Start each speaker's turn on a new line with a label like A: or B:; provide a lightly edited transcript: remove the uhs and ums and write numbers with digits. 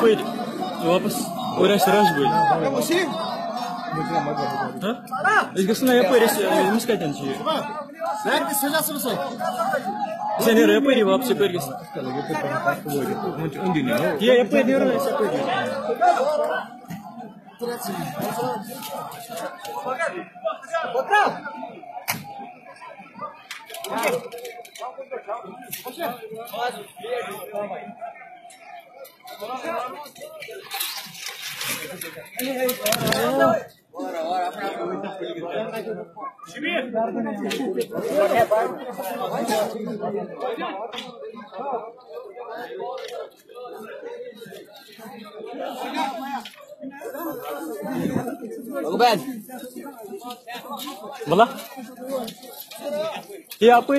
A: यपर वापस और रसबुल गो यपर कतन नीर यपरी वापस यपर यपर नीर बोला ये आप